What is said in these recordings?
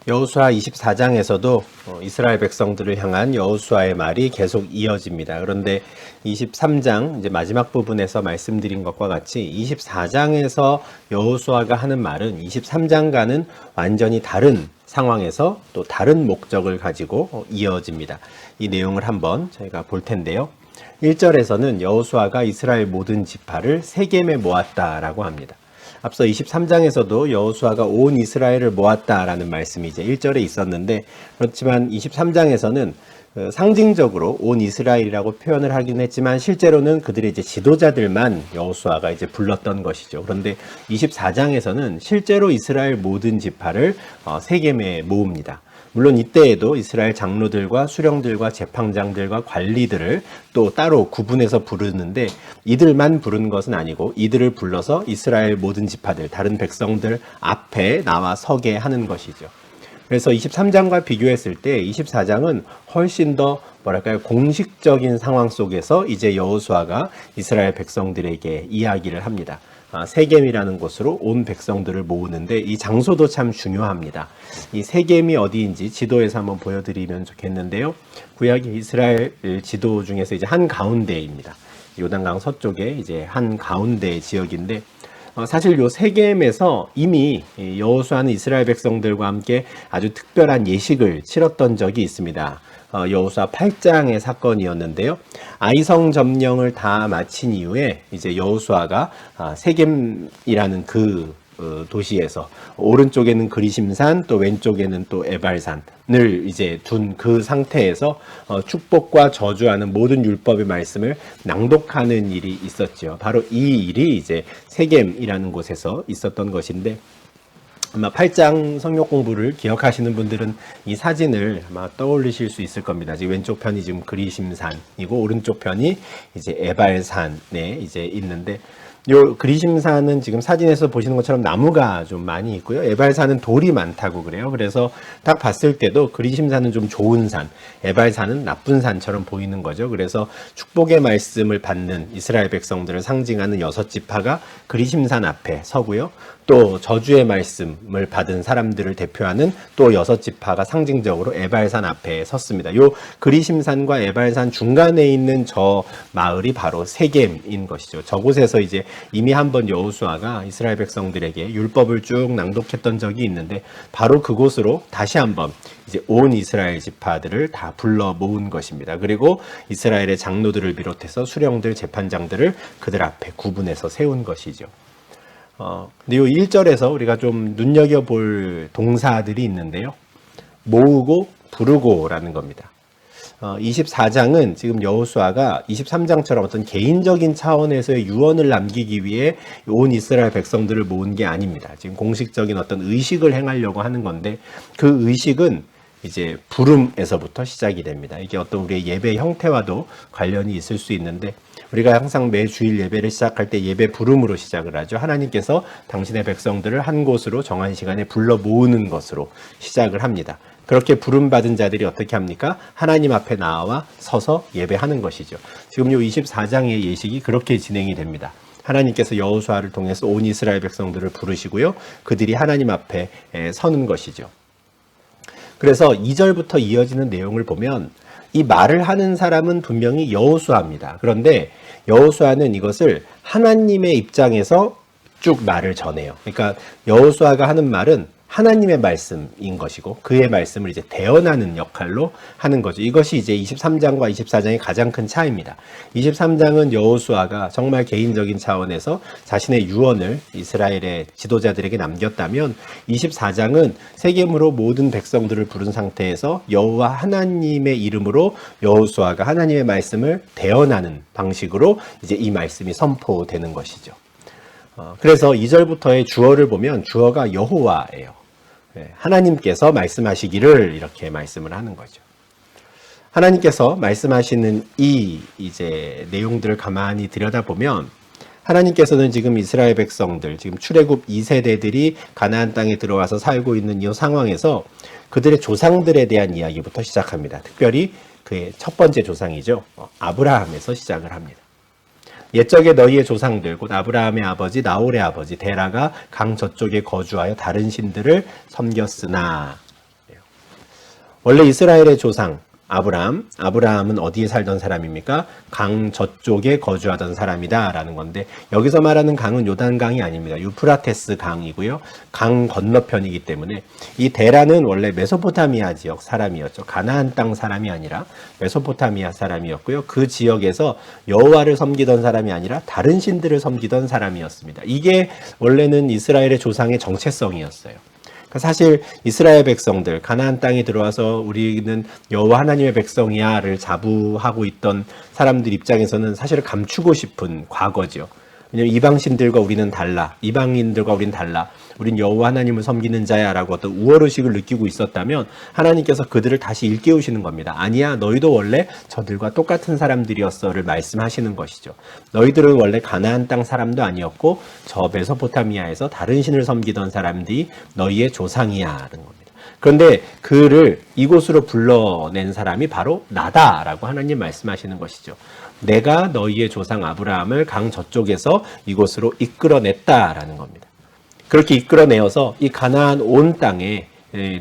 여호수아 24장에서도 이스라엘 백성들을 향한 여호수아의 말이 계속 이어집니다. 그런데 23장 이제 마지막 부분에서 말씀드린 것과 같이 24장에서 여호수아가 하는 말은 23장과는 완전히 다른 상황에서 또 다른 목적을 가지고 이어집니다. 이 내용을 한번 저희가 볼 텐데요. 1절에서는 여호수아가 이스라엘 모든 지파를 세겜에 모았다라고 합니다. 앞서 23장에서도 여호수아가 온 이스라엘을 모았다라는 말씀이 이제 1절에 있었는데, 그렇지만 23장에서는 상징적으로 온 이스라엘이라고 표현을 하긴 했지만 실제로는 그들의 이제 지도자들만 여호수아가 이제 불렀던 것이죠. 그런데 24장에서는 실제로 이스라엘 모든 지파를 세겜에 모읍니다. 물론 이때에도 이스라엘 장로들과 수령들과 재판장들과 관리들을 또 따로 구분해서 부르는데, 이들만 부른 것은 아니고 이들을 불러서 이스라엘 모든 지파들, 다른 백성들 앞에 나와 서게 하는 것이죠. 그래서 23장과 비교했을 때 24장은 훨씬 더 공식적인 상황 속에서 이제 여호수아가 이스라엘 백성들에게 이야기를 합니다. 세겜이라는 곳으로 온 백성들을 모으는데 이 장소도 참 중요합니다. 이 세겜이 어디인지 지도에서 한번 보여드리면 좋겠는데요. 구약의 이스라엘 지도 중에서 이제 한 가운데입니다. 요단강 서쪽에 이제 한 가운데 지역인데, 사실 요 세겜에서 이미 여호수아는 이스라엘 백성들과 함께 아주 특별한 예식을 치렀던 적이 있습니다. 여호수아 8장의 사건이었는데요. 아이성 점령을 다 마친 이후에 이제 여호수아가 세겜이라는 그 도시에서 오른쪽에는 그리심산 또 왼쪽에는 또 에발산을 이제 둔 그 상태에서 축복과 저주하는 모든 율법의 말씀을 낭독하는 일이 있었죠. 바로 이 일이 이제 세겜이라는 곳에서 있었던 것인데, 아마 8장 성경 공부를 기억하시는 분들은 이 사진을 아마 떠올리실 수 있을 겁니다. 지금 왼쪽 편이 지금 그리심산이고 오른쪽 편이 이제 에발산에 이제 있는데, 요 그리심산은 지금 사진에서 보시는 것처럼 나무가 좀 많이 있고요. 에발산은 돌이 많다고 그래요. 그래서 딱 봤을 때도 그리심산은 좀 좋은 산, 에발산은 나쁜 산처럼 보이는 거죠. 그래서 축복의 말씀을 받는 이스라엘 백성들을 상징하는 6지파가 그리심산 앞에 서고요. 또 저주의 말씀을 받은 사람들을 대표하는 또 6지파가 상징적으로 에발산 앞에 섰습니다. 요 그리심산과 에발산 중간에 있는 저 마을이 바로 세겜인 것이죠. 저곳에서 이제 이미 한번 여호수아가 이스라엘 백성들에게 율법을 쭉 낭독했던 적이 있는데, 바로 그곳으로 다시 한번 이제 온 이스라엘 지파들을 다 불러 모은 것입니다. 그리고 이스라엘의 장로들을 비롯해서 수령들, 재판장들을 그들 앞에 구분해서 세운 것이죠. 근데 이 1절에서 우리가 좀 눈여겨볼 동사들이 있는데요. 모으고 부르고라는 겁니다. 24장은 지금 여호수아가 23장처럼 어떤 개인적인 차원에서의 유언을 남기기 위해 온 이스라엘 백성들을 모은 게 아닙니다. 지금 공식적인 어떤 의식을 행하려고 하는 건데, 그 의식은 이제 부름에서부터 시작이 됩니다. 이게 어떤 우리의 예배 형태와도 관련이 있을 수 있는데, 우리가 항상 매 주일 예배를 시작할 때 예배 부름으로 시작을 하죠. 하나님께서 당신의 백성들을 한 곳으로 정한 시간에 불러 모으는 것으로 시작을 합니다. 그렇게 부름받은 자들이 어떻게 합니까? 하나님 앞에 나와 서서 예배하는 것이죠. 지금 이 24장의 예식이 그렇게 진행이 됩니다. 하나님께서 여호수아를 통해서 온 이스라엘 백성들을 부르시고요. 그들이 하나님 앞에 서는 것이죠. 그래서 2절부터 이어지는 내용을 보면 이 말을 하는 사람은 분명히 여호수아입니다. 그런데 여호수아는 이것을 하나님의 입장에서 쭉 말을 전해요. 그러니까 여호수아가 하는 말은 하나님의 말씀인 것이고, 그의 말씀을 이제 대언하는 역할로 하는 거죠. 이것이 이제 23장과 24장의 가장 큰 차이입니다. 23장은 여호수아가 정말 개인적인 차원에서 자신의 유언을 이스라엘의 지도자들에게 남겼다면, 24장은 세겜으로 모든 백성들을 부른 상태에서 여호와 하나님의 이름으로 여호수아가 하나님의 말씀을 대언하는 방식으로 이제 이 말씀이 선포되는 것이죠. 그래서 2절부터의 주어를 보면 주어가 여호와예요. 하나님께서 말씀하시기를 이렇게 말씀을 하는 거죠. 하나님께서 말씀하시는 이 이제 내용들을 가만히 들여다보면, 하나님께서는 지금 이스라엘 백성들, 지금 출애굽 2세대들이 가나안 땅에 들어와서 살고 있는 이 상황에서 그들의 조상들에 대한 이야기부터 시작합니다. 특별히 그의 첫 번째 조상이죠. 아브라함에서 시작을 합니다. 옛적에 너희의 조상들 곧 아브라함의 아버지 나홀의 아버지 데라가 강 저쪽에 거주하여 다른 신들을 섬겼으나, 원래 이스라엘의 조상 아브라함은 어디에 살던 사람입니까? 강 저쪽에 거주하던 사람이다 라는 건데, 여기서 말하는 강은 요단강이 아닙니다. 유프라테스 강이고요. 강 건너편이기 때문에 이 데라는 원래 메소포타미아 지역 사람이었죠. 가나안 땅 사람이 아니라 메소포타미아 사람이었고요. 그 지역에서 여호와를 섬기던 사람이 아니라 다른 신들을 섬기던 사람이었습니다. 이게 원래는 이스라엘의 조상의 정체성이었어요. 사실 이스라엘 백성들, 가나안 땅에 들어와서 우리는 여호와 하나님의 백성이야를 자부하고 있던 사람들 입장에서는 사실 감추고 싶은 과거죠. 왜냐하면 이방신들과 우리는 달라, 이방인들과 우리는 달라, 우린 여호와 하나님을 섬기는 자야라고 어떤 우월의식을 느끼고 있었다면 하나님께서 그들을 다시 일깨우시는 겁니다. 아니야, 너희도 원래 저들과 똑같은 사람들이었어를 말씀하시는 것이죠. 너희들은 원래 가나안 땅 사람도 아니었고 저 메소포타미아에서 다른 신을 섬기던 사람들이 너희의 조상이야라는 겁니다. 그런데 그를 이곳으로 불러낸 사람이 바로 나다라고 하나님 말씀하시는 것이죠. 내가 너희의 조상 아브라함을 강 저쪽에서 이곳으로 이끌어냈다라는 겁니다. 그렇게 이끌어내어서 이 가나안 온 땅에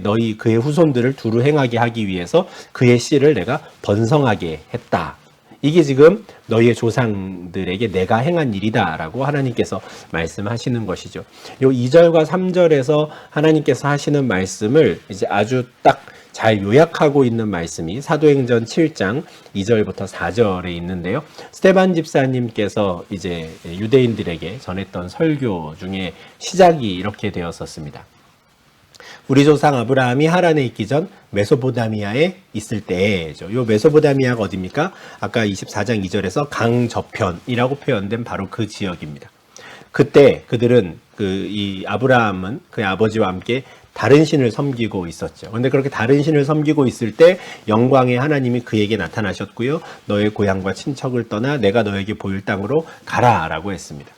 너희 그의 후손들을 두루 행하게 하기 위해서 그의 씨를 내가 번성하게 했다. 이게 지금 너희의 조상들에게 내가 행한 일이다라고 하나님께서 말씀하시는 것이죠. 요 2절과 3절에서 하나님께서 하시는 말씀을 이제 아주 딱 잘 요약하고 있는 말씀이 사도행전 7장 2절부터 4절에 있는데요. 스데반 집사님께서 이제 유대인들에게 전했던 설교 중에 시작이 이렇게 되었었습니다. 우리 조상 아브라함이 하란에 있기 전 메소포타미아에 있을 때죠. 요 메소포타미아가 어디입니까? 아까 24장 2절에서 강 저편이라고 표현된 바로 그 지역입니다. 그때 그들은 이 아브라함은 그의 아버지와 함께 다른 신을 섬기고 있었죠. 그런데 그렇게 다른 신을 섬기고 있을 때 영광의 하나님이 그에게 나타나셨고요. 너의 고향과 친척을 떠나 내가 너에게 보일 땅으로 가라라고 했습니다.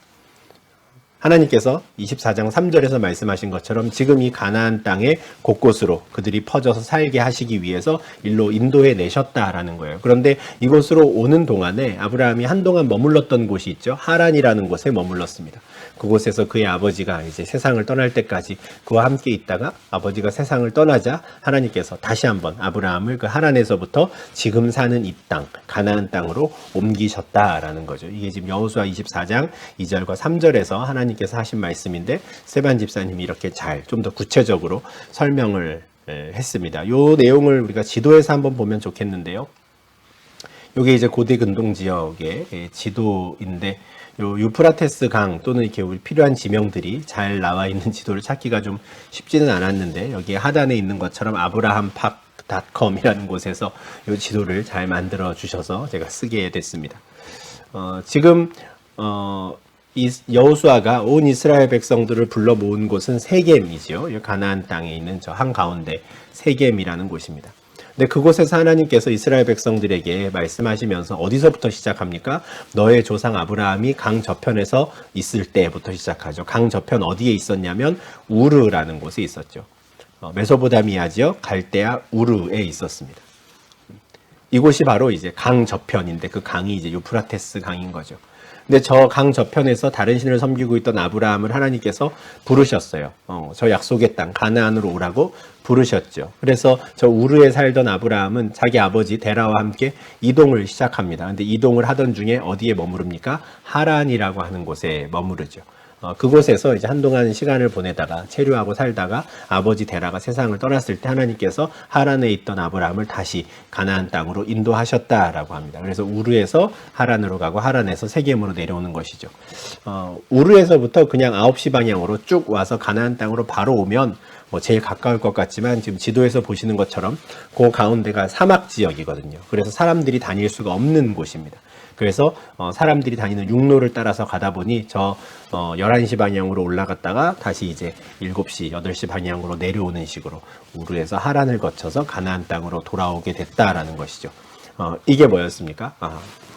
하나님께서 24장 3절에서 말씀하신 것처럼 지금 이 가나안 땅의 곳곳으로 그들이 퍼져서 살게 하시기 위해서 일로 인도해 내셨다라는 거예요. 그런데 이곳으로 오는 동안에 아브라함이 한동안 머물렀던 곳이 있죠. 하란이라는 곳에 머물렀습니다. 그곳에서 그의 아버지가 이제 세상을 떠날 때까지 그와 함께 있다가 아버지가 세상을 떠나자 하나님께서 다시 한번 아브라함을 그 하란에서부터 지금 사는 이 땅, 가나안 땅으로 옮기셨다라는 거죠. 이게 지금 여호수아 24장 2절과 3절에서 하나님께서 하신 말씀인데 스데반 집사님이 이렇게 잘 좀 더 구체적으로 설명을 했습니다. 이 내용을 우리가 지도에서 한번 보면 좋겠는데요. 이게 이제 고대 근동 지역의 지도인데 요 유프라테스 강 또는 이렇게 우리 필요한 지명들이 잘 나와 있는 지도를 찾기가 좀 쉽지는 않았는데 여기 하단에 있는 것처럼 abrahampark.com이라는 곳에서 이 지도를 잘 만들어 주셔서 제가 쓰게 됐습니다. 지금 이 여호수아가 온 이스라엘 백성들을 불러 모은 곳은 세겜이죠. 가나안 땅에 있는 저 한가운데 세겜이라는 곳입니다. 근데 그곳에서 하나님께서 이스라엘 백성들에게 말씀하시면서 어디서부터 시작합니까? 너의 조상 아브라함이 강 저편에서 있을 때부터 시작하죠. 강 저편 어디에 있었냐면 우르라는 곳에 있었죠. 메소포타미아 지역 갈대아 우르에 있었습니다. 이곳이 바로 이제 강 저편인데 그 강이 이제 유프라테스 강인 거죠. 근데 저 강 저편에서 다른 신을 섬기고 있던 아브라함을 하나님께서 부르셨어요. 저 약속의 땅 가나안으로 오라고 부르셨죠. 그래서 저 우르에 살던 아브라함은 자기 아버지 데라와 함께 이동을 시작합니다. 근데 이동을 하던 중에 어디에 머무릅니까? 하란이라고 하는 곳에 머무르죠. 그곳에서 이제 한동안 시간을 보내다가 체류하고 살다가 아버지 데라가 세상을 떠났을 때 하나님께서 하란에 있던 아브라함을 다시 가나안 땅으로 인도하셨다라고 합니다. 그래서 우르에서 하란으로 가고 하란에서 세겜으로 내려오는 것이죠. 우르에서부터 그냥 9시 방향으로 쭉 와서 가나안 땅으로 바로 오면 제일 가까울 것 같지만 지금 지도에서 보시는 것처럼 그 가운데가 사막 지역이거든요. 그래서 사람들이 다닐 수가 없는 곳입니다. 그래서 사람들이 다니는 육로를 따라서 가다 보니 저 11시 방향으로 올라갔다가 다시 이제 7시, 8시 방향으로 내려오는 식으로 우르에서 하란을 거쳐서 가나안 땅으로 돌아오게 됐다라는 것이죠. 이게 뭐였습니까?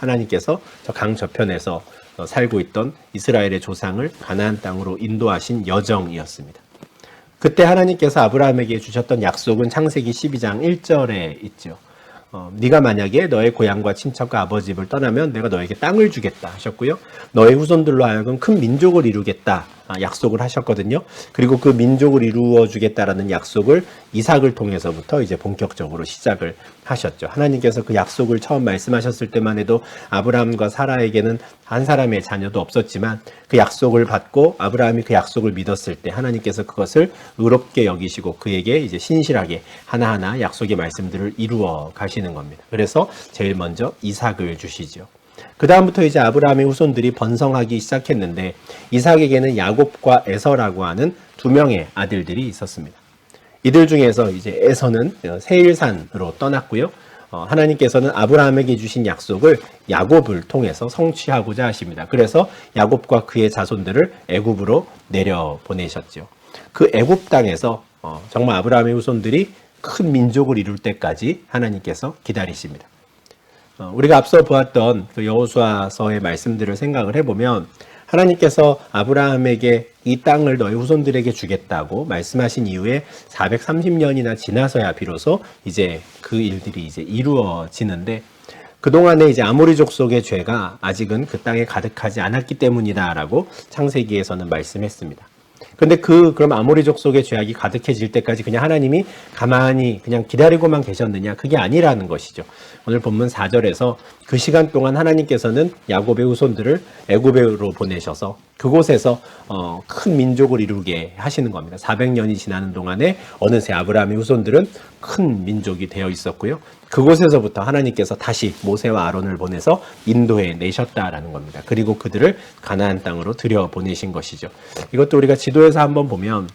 하나님께서 저 강 저편에서 살고 있던 이스라엘의 조상을 가나안 땅으로 인도하신 여정이었습니다. 그때 하나님께서 아브라함에게 주셨던 약속은 창세기 12장 1절에 있죠. 네가 만약에 너의 고향과 친척과 아버지 집을 떠나면 내가 너에게 땅을 주겠다 하셨고요. 너의 후손들로 하여금 큰 민족을 이루겠다 약속을 하셨거든요. 그리고 그 민족을 이루어 주겠다라는 약속을 이삭을 통해서부터 이제 본격적으로 시작을 하셨죠. 하나님께서 그 약속을 처음 말씀하셨을 때만 해도 아브라함과 사라에게는 한 사람의 자녀도 없었지만 그 약속을 받고 아브라함이 그 약속을 믿었을 때 하나님께서 그것을 의롭게 여기시고 그에게 이제 신실하게 하나하나 약속의 말씀들을 이루어 가시는 겁니다. 그래서 제일 먼저 이삭을 주시죠. 그 다음부터 이제 아브라함의 후손들이 번성하기 시작했는데 이삭에게는 야곱과 에서라고 하는 두 명의 아들들이 있었습니다. 이들 중에서 이제 에서는 세일산으로 떠났고요. 하나님께서는 아브라함에게 주신 약속을 야곱을 통해서 성취하고자 하십니다. 그래서 야곱과 그의 자손들을 애굽으로 내려 보내셨죠. 그 애굽 땅에서 정말 아브라함의 후손들이 큰 민족을 이룰 때까지 하나님께서 기다리십니다. 우리가 앞서 보았던 그 여호수아서의 말씀들을 생각을 해보면 하나님께서 아브라함에게 이 땅을 너희 후손들에게 주겠다고 말씀하신 이후에 430년이나 지나서야 비로소 이제 그 일들이 이제 이루어지는데 그동안에 이제 아모리 족속의 죄가 아직은 그 땅에 가득하지 않았기 때문이다라고 창세기에서는 말씀했습니다. 근데 그럼 아모리 족속의 죄악이 가득해질 때까지 그냥 하나님이 가만히 그냥 기다리고만 계셨느냐? 그게 아니라는 것이죠. 오늘 본문 4절에서 그 시간 동안 하나님께서는 야곱의 후손들을 애굽으로 보내셔서 그곳에서 큰 민족을 이루게 하시는 겁니다. 400년이 지나는 동안에 어느새 아브라함의 후손들은 큰 민족이 되어 있었고요. 그곳에서부터 하나님께서 다시 모세와 아론을 보내서 인도해 내셨다라는 겁니다. 그리고 그들을 가나안 땅으로 들여보내신 것이죠. 이것도 우리가 지도에서 한번 보면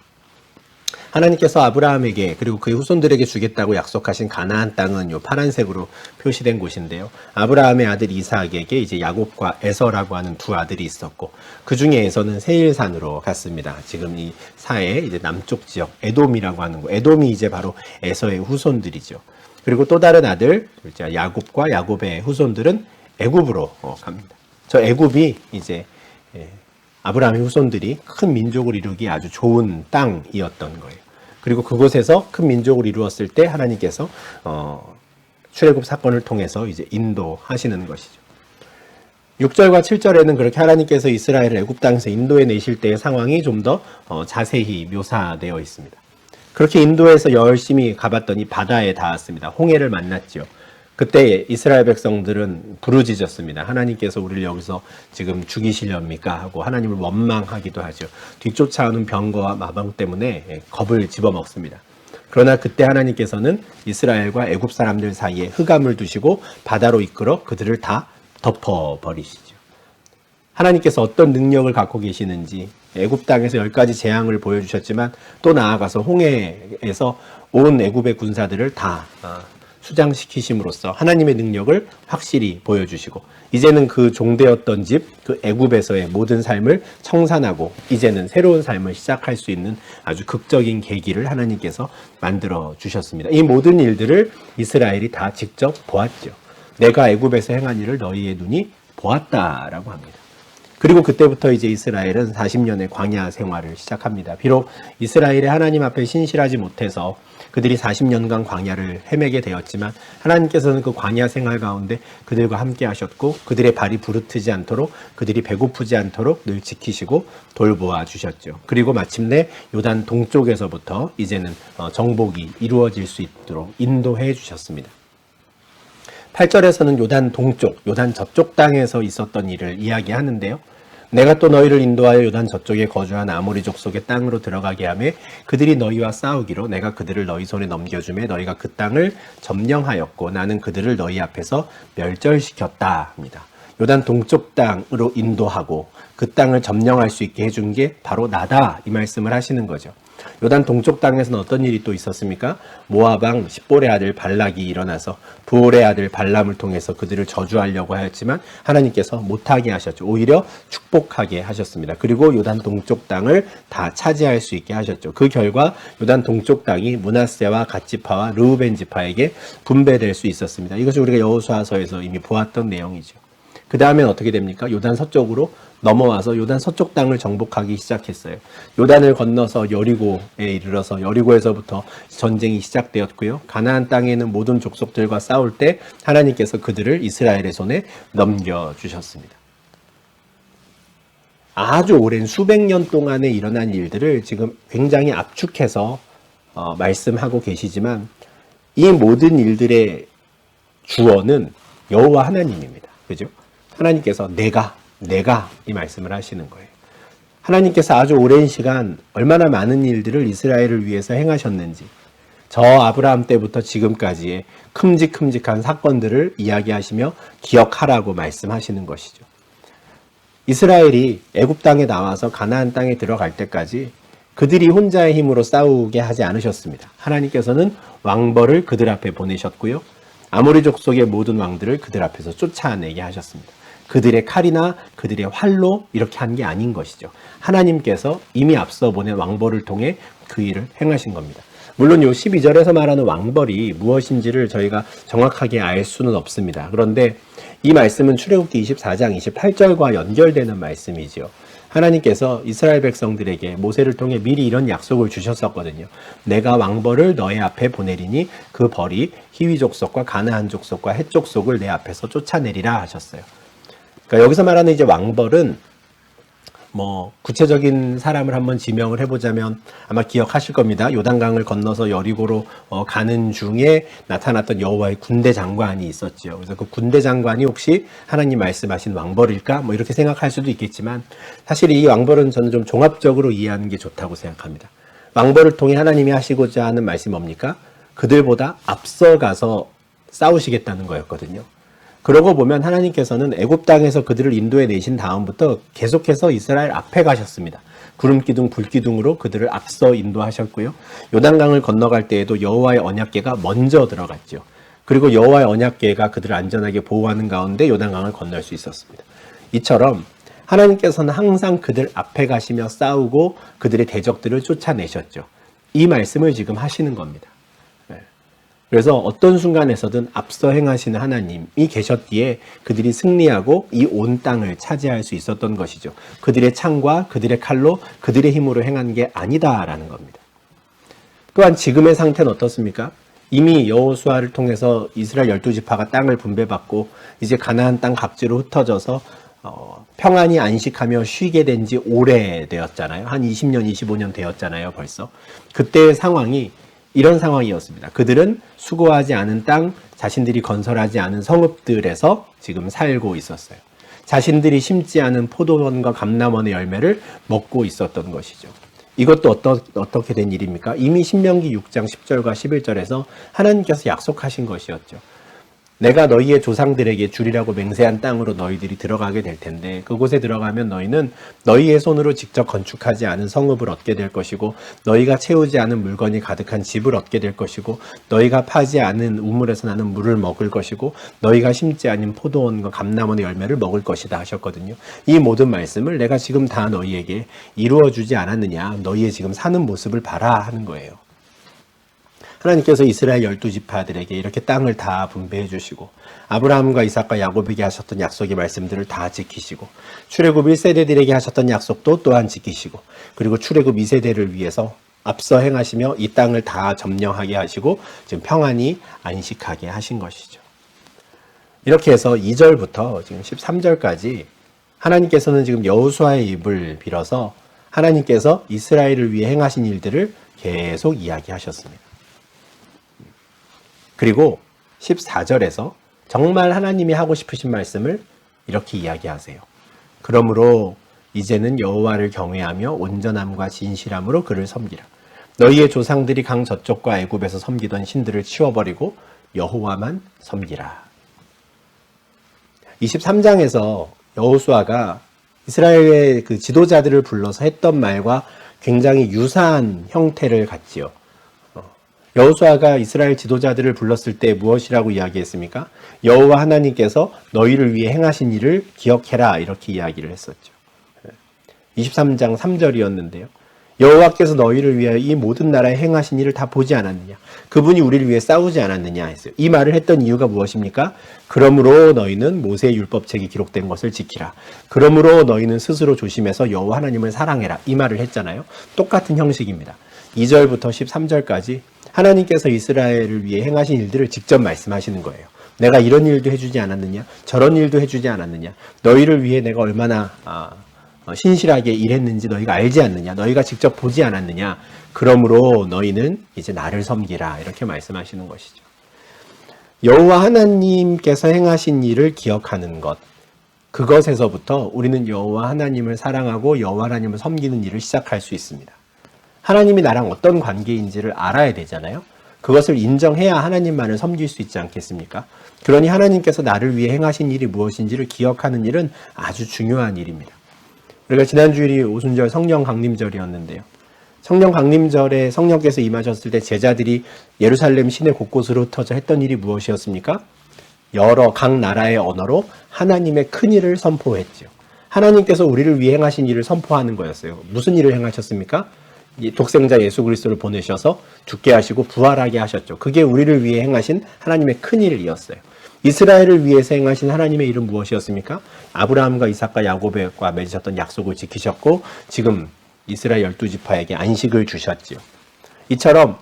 하나님께서 아브라함에게 그리고 그의 후손들에게 주겠다고 약속하신 가나안 땅은 요 파란색으로 표시된 곳인데요. 아브라함의 아들 이삭에게 이제 야곱과 에서라고 하는 두 아들이 있었고 그 중에 에서는 세일산으로 갔습니다. 지금 이 사해 이제 남쪽 지역 에돔이라고 하는 곳. 에돔이 이제 바로 에서의 후손들이죠. 그리고 또 다른 아들 야곱과 야곱의 후손들은 애굽으로 갑니다. 저 애굽이 이제 아브라함의 후손들이 큰 민족을 이루기 아주 좋은 땅이었던 거예요. 그리고 그곳에서 큰 민족을 이루었을 때 하나님께서 출애굽 사건을 통해서 이제 인도하시는 것이죠. 6절과 7절에는 그렇게 하나님께서 이스라엘을 애굽 땅에서 인도해 내실 때의 상황이 좀 더 자세히 묘사되어 있습니다. 그렇게 인도해서 열심히 가봤더니 바다에 닿았습니다. 홍해를 만났죠. 그때 이스라엘 백성들은 부르짖었습니다. 하나님께서 우리를 여기서 지금 죽이시렵니까? 하고 하나님을 원망하기도 하죠. 뒤쫓아오는 병거와 마병 때문에 겁을 집어먹습니다. 그러나 그때 하나님께서는 이스라엘과 애굽 사람들 사이에 흑암을 두시고 바다로 이끌어 그들을 다 덮어버리시죠. 하나님께서 어떤 능력을 갖고 계시는지 애굽 땅에서 10가지 재앙을 보여주셨지만 또 나아가서 홍해에서 온 애굽의 군사들을 다 수장시키심으로써 하나님의 능력을 확실히 보여주시고 이제는 그 종되었던 집, 그 애굽에서의 모든 삶을 청산하고 이제는 새로운 삶을 시작할 수 있는 아주 극적인 계기를 하나님께서 만들어 주셨습니다. 이 모든 일들을 이스라엘이 다 직접 보았죠. 내가 애굽에서 행한 일을 너희의 눈이 보았다라고 합니다. 그리고 그때부터 이제 이스라엘은 40년의 광야 생활을 시작합니다. 비록 이스라엘이 하나님 앞에 신실하지 못해서 그들이 40년간 광야를 헤매게 되었지만 하나님께서는 그 광야 생활 가운데 그들과 함께 하셨고 그들의 발이 부르트지 않도록 그들이 배고프지 않도록 늘 지키시고 돌보아 주셨죠. 그리고 마침내 요단 동쪽에서부터 이제는 정복이 이루어질 수 있도록 인도해 주셨습니다. 8절에서는 요단 동쪽, 요단 저쪽 땅에서 있었던 일을 이야기하는데요. 내가 또 너희를 인도하여 요단 저쪽에 거주한 아모리 족속의 땅으로 들어가게 하며 그들이 너희와 싸우기로 내가 그들을 너희 손에 넘겨주매 너희가 그 땅을 점령하였고 나는 그들을 너희 앞에서 멸절시켰다 합니다. 요단 동쪽 땅으로 인도하고 그 땅을 점령할 수 있게 해준 게 바로 나다 이 말씀을 하시는 거죠. 요단 동쪽 땅에서는 어떤 일이 또 있었습니까? 모압 왕 십볼의 아들 발락이 일어나서 부올의 아들 발람을 통해서 그들을 저주하려고 하였지만 하나님께서 못하게 하셨죠. 오히려 축복하게 하셨습니다. 그리고 요단 동쪽 땅을 다 차지할 수 있게 하셨죠. 그 결과 요단 동쪽 땅이 므낫세와 갓지파와 르우벤 지파에게 분배될 수 있었습니다. 이것이 우리가 여호수아서에서 이미 보았던 내용이죠. 그 다음엔 어떻게 됩니까? 요단 서쪽으로 넘어와서 요단 서쪽 땅을 정복하기 시작했어요. 요단을 건너서 여리고에 이르러서 여리고에서부터 전쟁이 시작되었고요. 가나안 땅에 있는 모든 족속들과 싸울 때 하나님께서 그들을 이스라엘의 손에 넘겨주셨습니다. 아주 오랜 수백 년 동안에 일어난 일들을 지금 굉장히 압축해서 말씀하고 계시지만 이 모든 일들의 주어는 여호와 하나님입니다. 그죠? 하나님께서 내가 이 말씀을 하시는 거예요. 하나님께서 아주 오랜 시간 얼마나 많은 일들을 이스라엘을 위해서 행하셨는지 저 아브라함 때부터 지금까지의 큼직큼직한 사건들을 이야기하시며 기억하라고 말씀하시는 것이죠. 이스라엘이 애굽 땅에 나와서 가나안 땅에 들어갈 때까지 그들이 혼자의 힘으로 싸우게 하지 않으셨습니다. 하나님께서는 왕벌을 그들 앞에 보내셨고요. 아모리 족속의 모든 왕들을 그들 앞에서 쫓아내게 하셨습니다. 그들의 칼이나 그들의 활로 이렇게 한 게 아닌 것이죠. 하나님께서 이미 앞서 보낸 왕벌을 통해 그 일을 행하신 겁니다. 물론 요 12절에서 말하는 왕벌이 무엇인지를 저희가 정확하게 알 수는 없습니다. 그런데 이 말씀은 출애굽기 24장 28절과 연결되는 말씀이죠. 하나님께서 이스라엘 백성들에게 모세를 통해 미리 이런 약속을 주셨었거든요. 내가 왕벌을 너의 앞에 보내리니 그 벌이 히위 족속과 가나안 족속과 헷 족속을 내 앞에서 쫓아내리라 하셨어요. 그러니까 여기서 말하는 이제 왕벌은 구체적인 사람을 한번 지명을 해보자면 아마 기억하실 겁니다. 요단강을 건너서 여리고로 가는 중에 나타났던 여호와의 군대 장관이 있었죠. 그래서 그 군대 장관이 혹시 하나님 말씀하신 왕벌일까? 이렇게 생각할 수도 있겠지만 사실 이 왕벌은 저는 좀 종합적으로 이해하는 게 좋다고 생각합니다. 왕벌을 통해 하나님이 하시고자 하는 말씀이 뭡니까? 그들보다 앞서가서 싸우시겠다는 거였거든요. 그러고 보면 하나님께서는 애굽 땅에서 그들을 인도해 내신 다음부터 계속해서 이스라엘 앞에 가셨습니다. 구름기둥, 불기둥으로 그들을 앞서 인도하셨고요. 요단강을 건너갈 때에도 여호와의 언약궤가 먼저 들어갔죠. 그리고 여호와의 언약궤가 그들을 안전하게 보호하는 가운데 요단강을 건널 수 있었습니다. 이처럼 하나님께서는 항상 그들 앞에 가시며 싸우고 그들의 대적들을 쫓아내셨죠. 이 말씀을 지금 하시는 겁니다. 그래서 어떤 순간에서든 앞서 행하시는 하나님이 계셨기에 그들이 승리하고 이 온 땅을 차지할 수 있었던 것이죠. 그들의 창과 그들의 칼로 그들의 힘으로 행한 게 아니다라는 겁니다. 또한 지금의 상태는 어떻습니까? 이미 여호수아를 통해서 이스라엘 12지파가 땅을 분배받고 이제 가나안 땅 각지로 흩어져서 평안히 안식하며 쉬게 된 지 오래되었잖아요. 한 20년, 25년 되었잖아요, 벌써. 그때의 상황이 이런 상황이었습니다. 그들은 수고하지 않은 땅, 자신들이 건설하지 않은 성읍들에서 지금 살고 있었어요. 자신들이 심지 않은 포도원과 감람원의 열매를 먹고 있었던 것이죠. 이것도 어떻게 된 일입니까? 이미 신명기 6장 10절과 11절에서 하나님께서 약속하신 것이었죠. 내가 너희의 조상들에게 주리라고 맹세한 땅으로 너희들이 들어가게 될 텐데 그곳에 들어가면 너희는 너희의 손으로 직접 건축하지 않은 성읍을 얻게 될 것이고 너희가 채우지 않은 물건이 가득한 집을 얻게 될 것이고 너희가 파지 않은 우물에서 나는 물을 먹을 것이고 너희가 심지 않은 포도원과 감람원의 열매를 먹을 것이다 하셨거든요. 이 모든 말씀을 내가 지금 다 너희에게 이루어주지 않았느냐, 너희의 지금 사는 모습을 봐라 하는 거예요. 하나님께서 이스라엘 12지파들에게 이렇게 땅을 다 분배해 주시고 아브라함과 이삭과 야곱에게 하셨던 약속의 말씀들을 다 지키시고 출애굽 1세대들에게 하셨던 약속도 또한 지키시고 그리고 출애굽 2세대를 위해서 앞서 행하시며 이 땅을 다 점령하게 하시고 지금 평안히 안식하게 하신 것이죠. 이렇게 해서 2절부터 지금 13절까지 하나님께서는 지금 여호수아의 입을 빌어서 하나님께서 이스라엘을 위해 행하신 일들을 계속 이야기하셨습니다. 그리고 14절에서 정말 하나님이 하고 싶으신 말씀을 이렇게 이야기하세요. 그러므로 이제는 여호와를 경외하며 온전함과 진실함으로 그를 섬기라. 너희의 조상들이 강 저쪽과 애굽에서 섬기던 신들을 치워버리고 여호와만 섬기라. 23장에서 여호수아가 이스라엘의 그 지도자들을 불러서 했던 말과 굉장히 유사한 형태를 갖지요. 여호수아가 이스라엘 지도자들을 불렀을 때 무엇이라고 이야기했습니까? 여호와 하나님께서 너희를 위해 행하신 일을 기억해라 이렇게 이야기를 했었죠. 23장 3절이었는데요. 여호와께서 너희를 위하여 이 모든 나라에 행하신 일을 다 보지 않았느냐? 그분이 우리를 위해 싸우지 않았느냐 했어요. 이 말을 했던 이유가 무엇입니까? 그러므로 너희는 모세의 율법책이 기록된 것을 지키라. 그러므로 너희는 스스로 조심해서 여호와 하나님을 사랑해라. 이 말을 했잖아요. 똑같은 형식입니다. 2절부터 13절까지 하나님께서 이스라엘을 위해 행하신 일들을 직접 말씀하시는 거예요. 내가 이런 일도 해주지 않았느냐? 저런 일도 해주지 않았느냐? 너희를 위해 내가 얼마나 신실하게 일했는지 너희가 알지 않느냐? 너희가 직접 보지 않았느냐? 그러므로 너희는 이제 나를 섬기라. 이렇게 말씀하시는 것이죠. 여호와 하나님께서 행하신 일을 기억하는 것. 그것에서부터 우리는 여호와 하나님을 사랑하고 여호와 하나님을 섬기는 일을 시작할 수 있습니다. 하나님이 나랑 어떤 관계인지를 알아야 되잖아요. 그것을 인정해야 하나님만을 섬길 수 있지 않겠습니까? 그러니 하나님께서 나를 위해 행하신 일이 무엇인지를 기억하는 일은 아주 중요한 일입니다. 우리가 지난 주일이 오순절 성령 강림절이었는데요. 성령 강림절에 성령께서 임하셨을 때 제자들이 예루살렘 시내 곳곳으로 흩어져 했던 일이 무엇이었습니까? 여러 각 나라의 언어로 하나님의 큰 일을 선포했죠. 하나님께서 우리를 위해 행하신 일을 선포하는 거였어요. 무슨 일을 행하셨습니까? 독생자 예수 그리스도를 보내셔서 죽게 하시고 부활하게 하셨죠. 그게 우리를 위해 행하신 하나님의 큰 일이었어요. 이스라엘을 위해서 행하신 하나님의 일은 무엇이었습니까? 아브라함과 이삭과 야곱과 맺으셨던 약속을 지키셨고 지금 이스라엘 12지파에게 안식을 주셨지요. 이처럼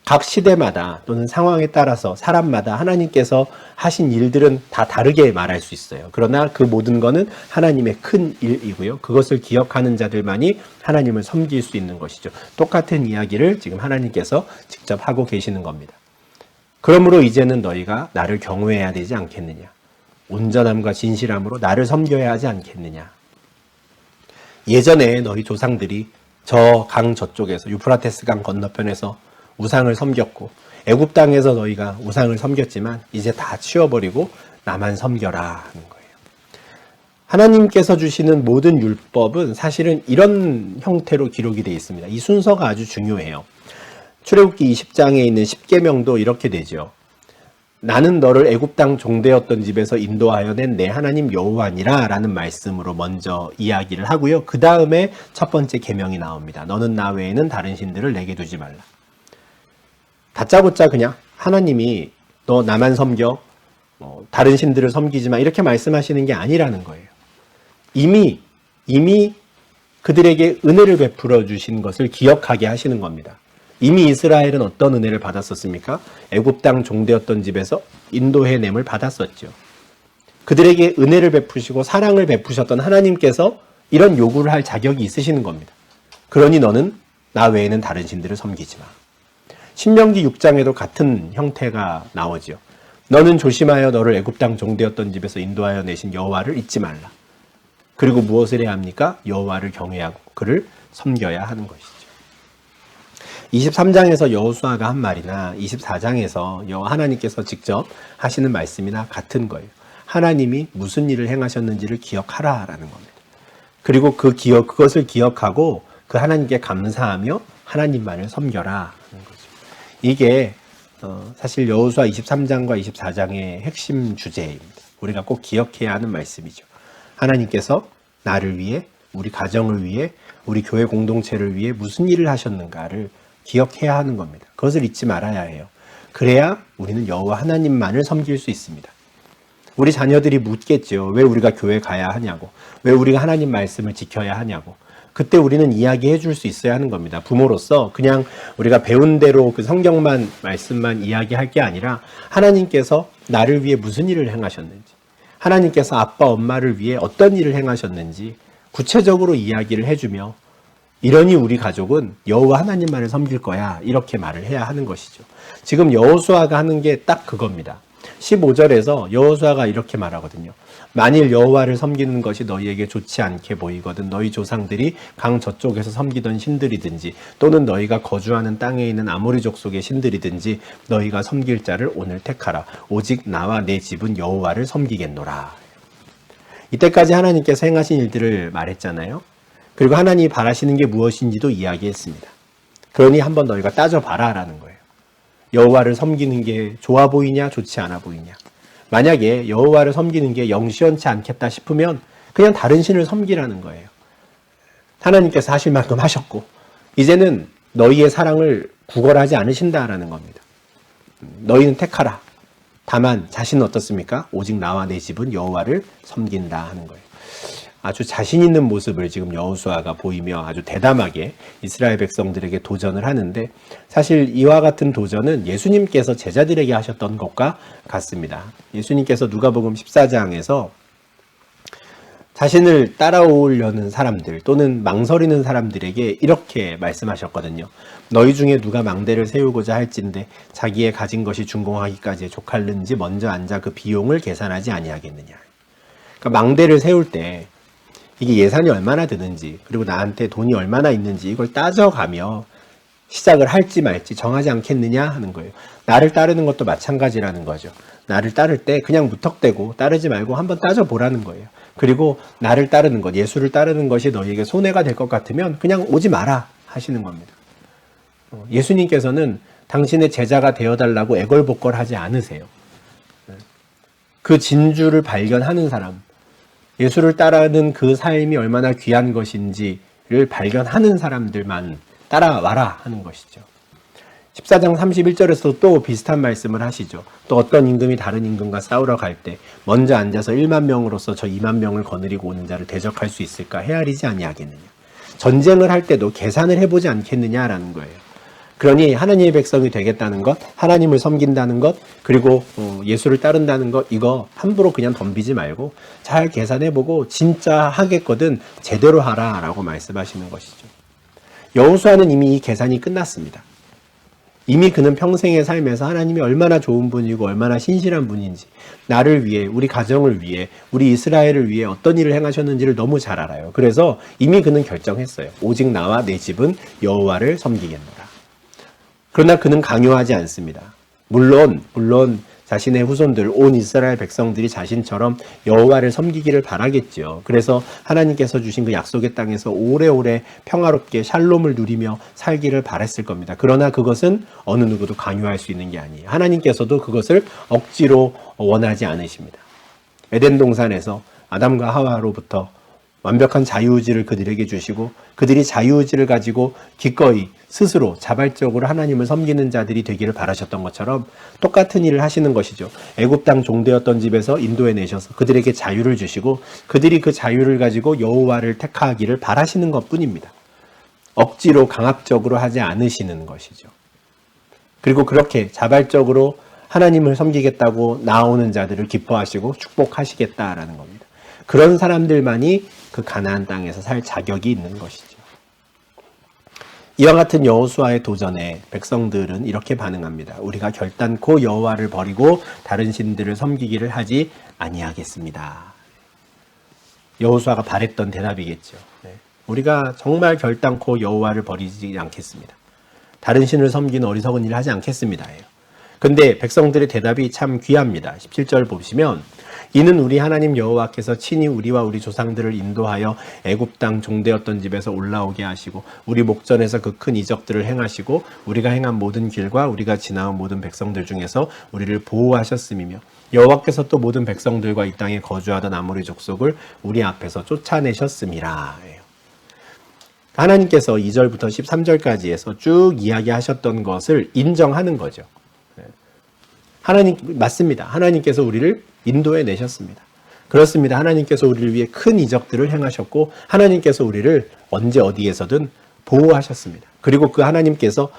각 시대마다 또는 상황에 따라서 사람마다 하나님께서 하신 일들은 다 다르게 말할 수 있어요. 그러나 그 모든 것은 하나님의 큰 일이고요. 그것을 기억하는 자들만이 하나님을 섬길 수 있는 것이죠. 똑같은 이야기를 지금 하나님께서 직접 하고 계시는 겁니다. 그러므로 이제는 너희가 나를 경외해야 되지 않겠느냐. 온전함과 진실함으로 나를 섬겨야 하지 않겠느냐. 예전에 너희 조상들이 저 강 저쪽에서 유프라테스 강 건너편에서 우상을 섬겼고 애굽 땅에서 너희가 우상을 섬겼지만 이제 다 치워버리고 나만 섬겨라 하는 거예요. 하나님께서 주시는 모든 율법은 사실은 이런 형태로 기록이 되어 있습니다. 이 순서가 아주 중요해요. 출애굽기 20장에 있는 10계명도 이렇게 되죠. 나는 너를 애굽 땅 종되었던 집에서 인도하여 낸 내 하나님 여호와니라 라는 말씀으로 먼저 이야기를 하고요. 그 다음에 첫 번째 계명이 나옵니다. 너는 나 외에는 다른 신들을 내게 두지 말라. 다짜고짜 그냥 하나님이 너 나만 섬겨, 다른 신들을 섬기지 마 이렇게 말씀하시는 게 아니라는 거예요. 이미 그들에게 은혜를 베풀어 주신 것을 기억하게 하시는 겁니다. 이미 이스라엘은 어떤 은혜를 받았었습니까? 애굽 땅 종되었던 집에서 인도해냄을 받았었죠. 그들에게 은혜를 베푸시고 사랑을 베푸셨던 하나님께서 이런 요구를 할 자격이 있으시는 겁니다. 그러니 너는 나 외에는 다른 신들을 섬기지 마. 신명기 6장에도 같은 형태가 나오죠. 너는 조심하여 너를 애굽 땅 종되었던 집에서 인도하여 내신 여호와를 잊지 말라. 그리고 무엇을 해야 합니까? 여호와를 경외하고 그를 섬겨야 하는 것이죠. 23장에서 여호수아가 한 말이나 24장에서 여호와 하나님께서 직접 하시는 말씀이나 같은 거예요. 하나님이 무슨 일을 행하셨는지를 기억하라라는 겁니다. 그리고 그것을 기억하고 그 하나님께 감사하며 하나님만을 섬겨라 하는 거죠. 이게 사실 여호수아 23장과 24장의 핵심 주제입니다. 우리가 꼭 기억해야 하는 말씀이죠. 하나님께서 나를 위해, 우리 가정을 위해, 우리 교회 공동체를 위해 무슨 일을 하셨는가를 기억해야 하는 겁니다. 그것을 잊지 말아야 해요. 그래야 우리는 여호와 하나님만을 섬길 수 있습니다. 우리 자녀들이 묻겠죠. 왜 우리가 교회 가야 하냐고. 왜 우리가 하나님 말씀을 지켜야 하냐고. 그때 우리는 이야기해 줄 수 있어야 하는 겁니다. 부모로서 그냥 우리가 배운 대로 그 성경만 말씀만 이야기할 게 아니라 하나님께서 나를 위해 무슨 일을 행하셨는지, 하나님께서 아빠 엄마를 위해 어떤 일을 행하셨는지 구체적으로 이야기를 해주며 이러니 우리 가족은 여호와 하나님만을 섬길 거야 이렇게 말을 해야 하는 것이죠. 지금 여호수아가 하는 게 딱 그겁니다. 15절에서 여호수아가 이렇게 말하거든요. 만일 여호와를 섬기는 것이 너희에게 좋지 않게 보이거든 너희 조상들이 강 저쪽에서 섬기던 신들이든지 또는 너희가 거주하는 땅에 있는 아모리 족속의 신들이든지 너희가 섬길 자를 오늘 택하라. 오직 나와 내 집은 여호와를 섬기겠노라. 이때까지 하나님께서 행하신 일들을 말했잖아요. 그리고 하나님이 바라시는 게 무엇인지도 이야기했습니다. 그러니 한번 너희가 따져봐라 라는 거예요. 여호와를 섬기는 게 좋아 보이냐 좋지 않아 보이냐. 만약에 여호와를 섬기는 게 영 시원치 않겠다 싶으면 그냥 다른 신을 섬기라는 거예요. 하나님께서 하실 만큼 하셨고 이제는 너희의 사랑을 구걸하지 않으신다라는 겁니다. 너희는 택하라. 다만 자신은 어떻습니까? 오직 나와 내 집은 여호와를 섬긴다 하는 거예요. 아주 자신 있는 모습을 지금 여호수아가 보이며 아주 대담하게 이스라엘 백성들에게 도전을 하는데 사실 이와 같은 도전은 예수님께서 제자들에게 하셨던 것과 같습니다. 예수님께서 누가복음 14장에서 자신을 따라오려는 사람들 또는 망설이는 사람들에게 이렇게 말씀하셨거든요. 너희 중에 누가 망대를 세우고자 할진대 자기의 가진 것이 준공하기까지 족할는지 먼저 앉아 그 비용을 계산하지 아니하겠느냐. 그러니까 망대를 세울 때 이게 예산이 얼마나 드는지 그리고 나한테 돈이 얼마나 있는지 이걸 따져가며 시작을 할지 말지 정하지 않겠느냐 하는 거예요. 나를 따르는 것도 마찬가지라는 거죠. 나를 따를 때 그냥 무턱대고 따르지 말고 한번 따져보라는 거예요. 그리고 나를 따르는 것, 예수를 따르는 것이 너희에게 손해가 될 것 같으면 그냥 오지 마라 하시는 겁니다. 예수님께서는 당신의 제자가 되어달라고 애걸복걸하지 않으세요. 그 진주를 발견하는 사람, 예수를 따르는 그 삶이 얼마나 귀한 것인지를 발견하는 사람들만 따라와라 하는 것이죠. 14장 31절에서 또 비슷한 말씀을 하시죠. 또 어떤 임금이 다른 임금과 싸우러 갈 때 먼저 앉아서 1만 명으로서 저 2만 명을 거느리고 오는 자를 대적할 수 있을까 헤아리지 아니하겠느냐. 전쟁을 할 때도 계산을 해보지 않겠느냐라는 거예요. 그러니 하나님의 백성이 되겠다는 것, 하나님을 섬긴다는 것, 그리고 예수를 따른다는 것, 이거 함부로 그냥 덤비지 말고 잘 계산해보고 진짜 하겠거든 제대로 하라라고 말씀하시는 것이죠. 여호수아는 이미 이 계산이 끝났습니다. 이미 그는 평생의 삶에서 하나님이 얼마나 좋은 분이고 얼마나 신실한 분인지, 나를 위해, 우리 가정을 위해, 우리 이스라엘을 위해 어떤 일을 행하셨는지를 너무 잘 알아요. 그래서 이미 그는 결정했어요. 오직 나와 내 집은 여호와를 섬기겠노라. 그러나 그는 강요하지 않습니다. 물론 자신의 후손들, 온 이스라엘 백성들이 자신처럼 여호와를 섬기기를 바라겠죠. 그래서 하나님께서 주신 그 약속의 땅에서 오래오래 평화롭게 샬롬을 누리며 살기를 바랬을 겁니다. 그러나 그것은 어느 누구도 강요할 수 있는 게 아니에요. 하나님께서도 그것을 억지로 원하지 않으십니다. 에덴 동산에서 아담과 하와로부터 완벽한 자유의지를 그들에게 주시고 그들이 자유의지를 가지고 기꺼이 스스로 자발적으로 하나님을 섬기는 자들이 되기를 바라셨던 것처럼 똑같은 일을 하시는 것이죠. 애굽 땅 종되었던 집에서 인도해 내셔서 그들에게 자유를 주시고 그들이 그 자유를 가지고 여호와를 택하기를 바라시는 것뿐입니다. 억지로 강압적으로 하지 않으시는 것이죠. 그리고 그렇게 자발적으로 하나님을 섬기겠다고 나오는 자들을 기뻐하시고 축복하시겠다라는 겁니다. 그런 사람들만이 그 가나안 땅에서 살 자격이 있는 것이죠. 이와 같은 여호수아의 도전에 백성들은 이렇게 반응합니다. 우리가 결단코 여호와를 버리고 다른 신들을 섬기기를 하지 아니하겠습니다. 여호수아가 바랬던 대답이겠죠. 우리가 정말 결단코 여호와를 버리지 않겠습니다. 다른 신을 섬기는 어리석은 일을 하지 않겠습니다. 근데 백성들의 대답이 참 귀합니다. 17절 보시면 이는 우리 하나님 여호와께서 친히 우리와 우리 조상들을 인도하여 애굽 땅 종되었던 집에서 올라오게 하시고 우리 목전에서 그 큰 이적들을 행하시고 우리가 행한 모든 길과 우리가 지나온 모든 백성들 중에서 우리를 보호하셨음이며 여호와께서 또 모든 백성들과 이 땅에 거주하던 아모리 족속을 우리 앞에서 쫓아내셨음이라. 하나님께서 2절부터 13절까지 해서 쭉 이야기하셨던 것을 인정하는 거죠. 하나님 맞습니다. 하나님께서 우리를 인도해 내셨습니다. 그렇습니다. 하나님께서 우리를 위해 큰 이적들을 행하셨고 하나님께서 우리를 언제 어디에서든 보호하셨습니다. 그리고 그 하나님께서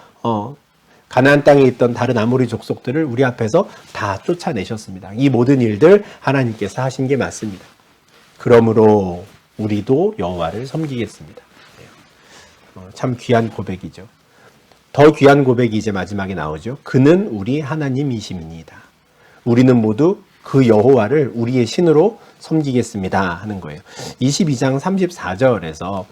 가나안 땅에 있던 다른 아모리 족속들을 우리 앞에서 다 쫓아내셨습니다. 이 모든 일들 하나님께서 하신 게 맞습니다. 그러므로 우리도 여호와를 섬기겠습니다. 참 귀한 고백이죠. 더 귀한 고백이 이제 마지막에 나오죠. 그는 우리 하나님이심이니이다. 우리는 모두 그 여호와를 우리의 신으로 섬기겠습니다 하는 거예요. 22장 34절에서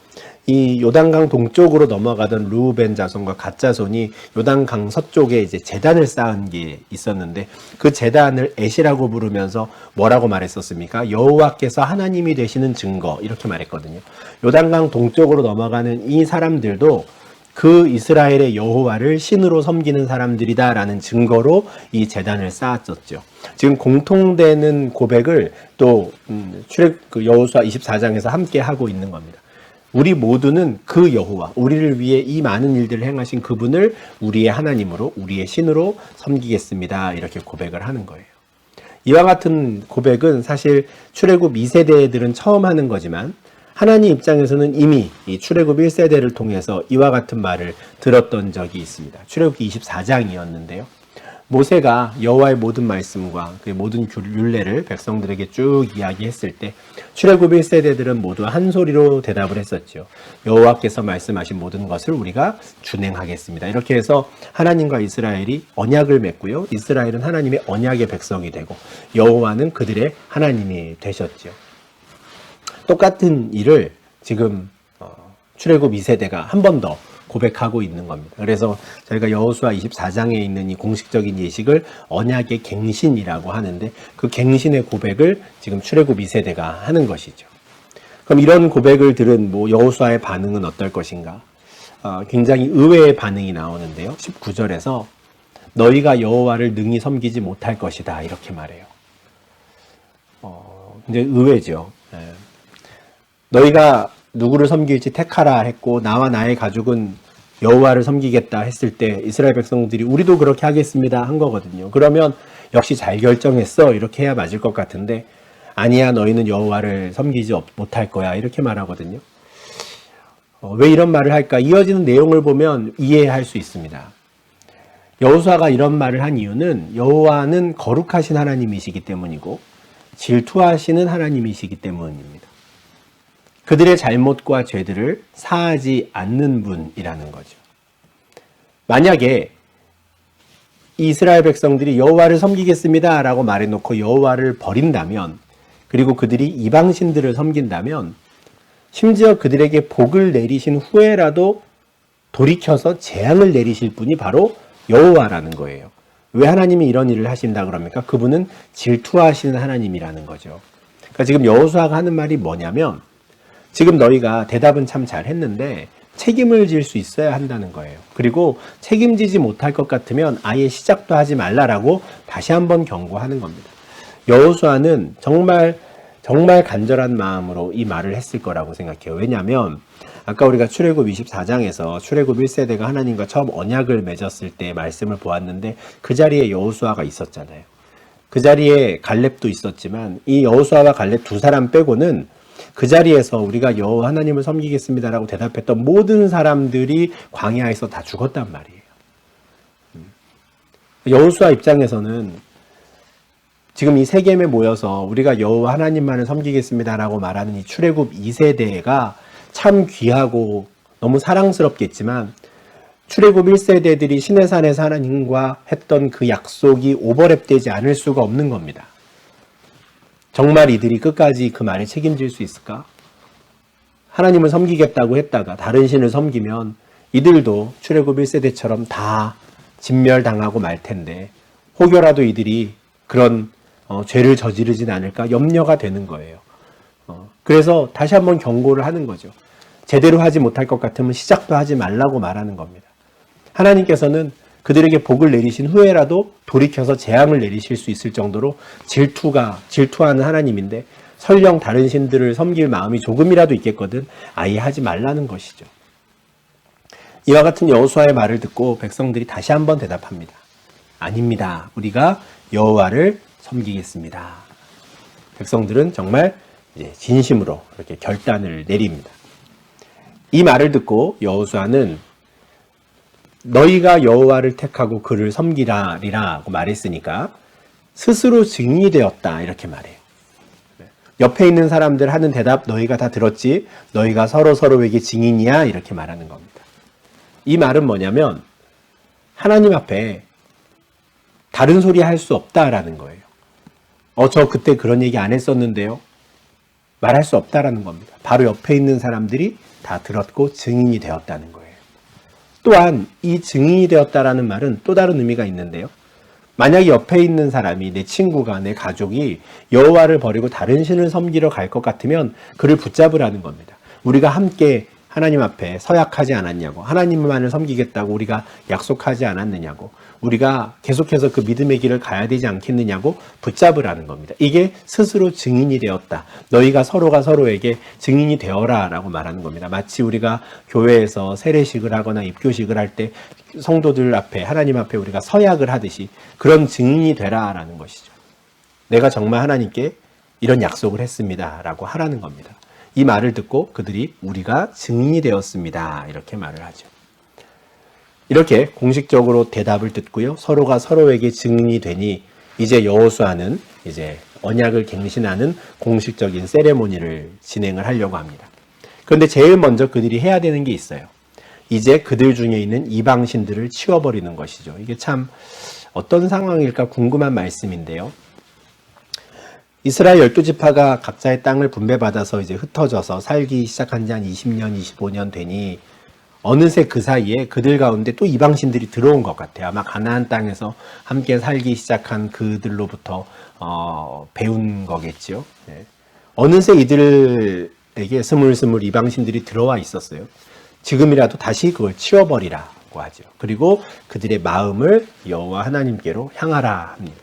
이 요단강 동쪽으로 넘어가던 르우벤 자손과 갓 자손이 요단강 서쪽에 이제 제단을 쌓은 게 있었는데 그 제단을 에시라고 부르면서 뭐라고 말했었습니까? 여호와께서 하나님이 되시는 증거 이렇게 말했거든요. 요단강 동쪽으로 넘어가는 이 사람들도 그 이스라엘의 여호와를 신으로 섬기는 사람들이다라는 증거로 이 제단을 쌓았었죠. 지금 공통되는 고백을 또 여호수아 24장에서 함께 하고 있는 겁니다. 우리 모두는 그 여호와, 우리를 위해 이 많은 일들을 행하신 그분을 우리의 하나님으로, 우리의 신으로 섬기겠습니다. 이렇게 고백을 하는 거예요. 이와 같은 고백은 사실 출애굽 2세대들은 처음 하는 거지만 하나님 입장에서는 이미 이 출애굽 1세대를 통해서 이와 같은 말을 들었던 적이 있습니다. 출애굽기 24장이었는데요. 모세가 여호와의 모든 말씀과 그 모든 율례를 백성들에게 쭉 이야기했을 때 출애굽 1세대들은 모두 한 소리로 대답을 했었죠. 여호와께서 말씀하신 모든 것을 우리가 준행하겠습니다. 이렇게 해서 하나님과 이스라엘이 언약을 맺고요. 이스라엘은 하나님의 언약의 백성이 되고 여호와는 그들의 하나님이 되셨죠. 똑같은 일을 지금 출애굽 2세대가 한 번 더 고백하고 있는 겁니다. 그래서 저희가 여호수아 24장에 있는 이 공식적인 예식을 언약의 갱신이라고 하는데 그 갱신의 고백을 지금 출애굽 2세대가 하는 것이죠. 그럼 이런 고백을 들은 여호수아의 반응은 어떨 것인가? 굉장히 의외의 반응이 나오는데요. 19절에서 너희가 여호와를 능히 섬기지 못할 것이다 이렇게 말해요. 이제 의외죠. 너희가 누구를 섬길지 택하라 했고 나와 나의 가족은 여호와를 섬기겠다 했을 때 이스라엘 백성들이 우리도 그렇게 하겠습니다 한 거거든요. 그러면 역시 잘 결정했어 이렇게 해야 맞을 것 같은데 아니야 너희는 여호와를 섬기지 못할 거야 이렇게 말하거든요. 왜 이런 말을 할까? 이어지는 내용을 보면 이해할 수 있습니다. 여호수아가 이런 말을 한 이유는 여호와는 거룩하신 하나님이시기 때문이고 질투하시는 하나님이시기 때문입니다. 그들의 잘못과 죄들을 사하지 않는 분이라는 거죠. 만약에 이스라엘 백성들이 여호와를 섬기겠습니다 라고 말해놓고 여호와를 버린다면 그리고 그들이 이방신들을 섬긴다면 심지어 그들에게 복을 내리신 후에라도 돌이켜서 재앙을 내리실 분이 바로 여호와라는 거예요. 왜 하나님이 이런 일을 하신다 그럽니까? 그분은 질투하시는 하나님이라는 거죠. 그러니까 지금 여호수아가 하는 말이 뭐냐면 지금 너희가 대답은 참 잘했는데 책임을 질 수 있어야 한다는 거예요. 그리고 책임지지 못할 것 같으면 아예 시작도 하지 말라라고 다시 한번 경고하는 겁니다. 여호수아는 정말 간절한 마음으로 이 말을 했을 거라고 생각해요. 왜냐하면 아까 우리가 출애굽 24장에서 출애굽 1세대가 하나님과 처음 언약을 맺었을 때 말씀을 보았는데 그 자리에 여호수아가 있었잖아요. 그 자리에 갈렙도 있었지만 이 여호수아와 갈렙 두 사람 빼고는 그 자리에서 우리가 여호와 하나님을 섬기겠습니다라고 대답했던 모든 사람들이 광야에서 다 죽었단 말이에요. 여호수아 입장에서는 지금 이 세겜에 모여서 우리가 여호와 하나님만을 섬기겠습니다라고 말하는 이 출애굽 2세대가 참 귀하고 너무 사랑스럽겠지만 출애굽 1세대들이 시내산에서 하나님과 했던 그 약속이 오버랩되지 않을 수가 없는 겁니다. 정말 이들이 끝까지 그 말에 책임질 수 있을까? 하나님을 섬기겠다고 했다가 다른 신을 섬기면 이들도 출애굽 1세대처럼 다 진멸당하고 말 텐데 혹여라도 이들이 그런 죄를 저지르진 않을까 염려가 되는 거예요. 그래서 다시 한번 경고를 하는 거죠. 제대로 하지 못할 것 같으면 시작도 하지 말라고 말하는 겁니다. 하나님께서는 그들에게 복을 내리신 후에라도 돌이켜서 재앙을 내리실 수 있을 정도로 질투하는 하나님인데 설령 다른 신들을 섬길 마음이 조금이라도 있겠거든 아예 하지 말라는 것이죠. 이와 같은 여호수아의 말을 듣고 백성들이 다시 한번 대답합니다. 아닙니다. 우리가 여호와를 섬기겠습니다. 백성들은 정말 이제 진심으로 이렇게 결단을 내립니다. 이 말을 듣고 여호수아는 너희가 여호와를 택하고 그를 섬기라리라고 말했으니까 스스로 증인이 되었다 이렇게 말해요. 옆에 있는 사람들 하는 대답 너희가 다 들었지? 너희가 서로에게 증인이야 이렇게 말하는 겁니다. 이 말은 뭐냐면 하나님 앞에 다른 소리 할 수 없다라는 거예요. 저 그때 그런 얘기 안 했었는데요. 말할 수 없다라는 겁니다. 바로 옆에 있는 사람들이 다 들었고 증인이 되었다는 거예요. 또한 이 증인이 되었다라는 말은 또 다른 의미가 있는데요. 만약 옆에 있는 사람이 내 친구가 내 가족이 여호와를 버리고 다른 신을 섬기러 갈 것 같으면 그를 붙잡으라는 겁니다. 우리가 함께 하나님 앞에 서약하지 않았냐고, 하나님만을 섬기겠다고 우리가 약속하지 않았느냐고, 우리가 계속해서 그 믿음의 길을 가야 되지 않겠느냐고 붙잡으라는 겁니다. 이게 스스로 증인이 되었다. 너희가 서로가 서로에게 증인이 되어라 라고 말하는 겁니다. 마치 우리가 교회에서 세례식을 하거나 입교식을 할 때 성도들 앞에 하나님 앞에 우리가 서약을 하듯이 그런 증인이 되라 라는 것이죠. 내가 정말 하나님께 이런 약속을 했습니다 라고 하라는 겁니다. 이 말을 듣고 그들이 우리가 증인이 되었습니다 이렇게 말을 하죠. 이렇게 공식적으로 대답을 듣고요. 서로가 서로에게 증인이 되니 이제 여호수아는 이제 언약을 갱신하는 공식적인 세레모니를 진행을 하려고 합니다. 그런데 제일 먼저 그들이 해야 되는 게 있어요. 이제 그들 중에 있는 이방신들을 치워버리는 것이죠. 이게 참 어떤 상황일까 궁금한 말씀인데요. 이스라엘 12지파가 각자의 땅을 분배받아서 이제 흩어져서 살기 시작한 지 한 20년, 25년 되니 어느새 그 사이에 그들 가운데 또 이방신들이 들어온 것 같아요. 아마 가나안 땅에서 함께 살기 시작한 그들로부터 배운 거겠죠. 네. 어느새 이들에게 스물스물 이방신들이 들어와 있었어요. 지금이라도 다시 그걸 치워버리라고 하죠. 그리고 그들의 마음을 여호와 하나님께로 향하라 합니다.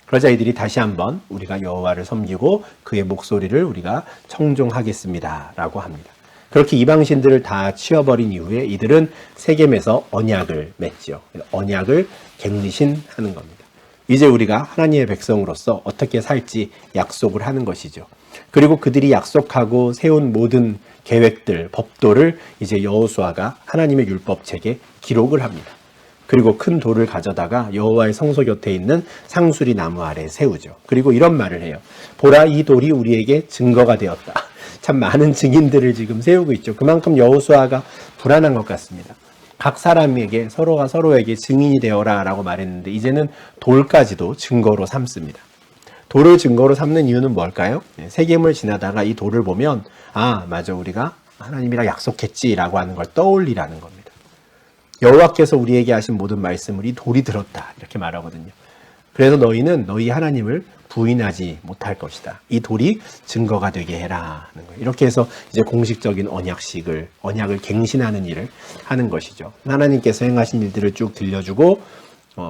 그러자 이들이 다시 한번 우리가 여호와를 섬기고 그의 목소리를 우리가 청종하겠습니다 라고 합니다. 그렇게 이방신들을 다 치워버린 이후에 이들은 세겜에서 언약을 맺죠. 언약을 갱신하는 겁니다. 이제 우리가 하나님의 백성으로서 어떻게 살지 약속을 하는 것이죠. 그리고 그들이 약속하고 세운 모든 계획들, 법도를 이제 여호수아가 하나님의 율법책에 기록을 합니다. 그리고 큰 돌을 가져다가 여호와의 성소 곁에 있는 상수리 나무 아래 세우죠. 그리고 이런 말을 해요. 보라, 이 돌이 우리에게 증거가 되었다. 참 많은 증인들을 지금 세우고 있죠. 그만큼 여호수아가 불안한 것 같습니다. 각 사람에게 서로가 서로에게 증인이 되어라 라고 말했는데 이제는 돌까지도 증거로 삼습니다. 돌을 증거로 삼는 이유는 뭘까요? 세겜을 지나다가 이 돌을 보면 아 맞아 우리가 하나님이랑 약속했지 라고 하는 걸 떠올리라는 겁니다. 여호와께서 우리에게 하신 모든 말씀을 이 돌이 들었다 이렇게 말하거든요. 그래서 너희는 너희 하나님을 부인하지 못할 것이다. 이 돌이 증거가 되게 해라 하는 거예요. 이렇게 해서 이제 공식적인 언약을 갱신하는 일을 하는 것이죠. 하나님께서 행하신 일들을 쭉 들려주고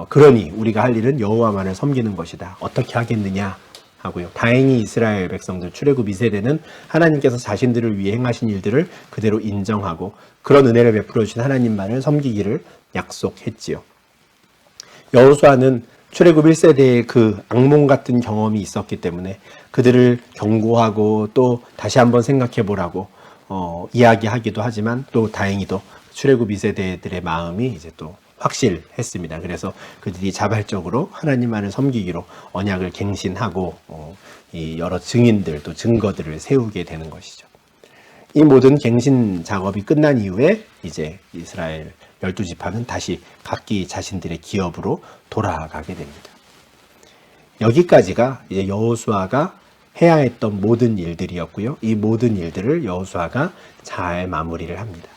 그러니 우리가 할 일은 여호와만을 섬기는 것이다. 어떻게 하겠느냐 하고요. 다행히 이스라엘 백성들 출애굽 2세대는 하나님께서 자신들을 위해 행하신 일들을 그대로 인정하고 그런 은혜를 베풀어 주신 하나님만을 섬기기를 약속했지요. 여호수아는 출애굽 1세대의 그 악몽 같은 경험이 있었기 때문에 그들을 경고하고 또 다시 한번 생각해 보라고 이야기하기도 하지만 또 다행히도 출애굽 2세대들의 마음이 이제 또 확실했습니다. 그래서 그들이 자발적으로 하나님만을 섬기기로 언약을 갱신하고 이 여러 증인들 또 증거들을 세우게 되는 것이죠. 이 모든 갱신 작업이 끝난 이후에 이제 이스라엘 12지파는 다시 각기 자신들의 기업으로 돌아가게 됩니다. 여기까지가 이제 여호수아가 해야 했던 모든 일들이었고요. 이 모든 일들을 여호수아가 잘 마무리를 합니다.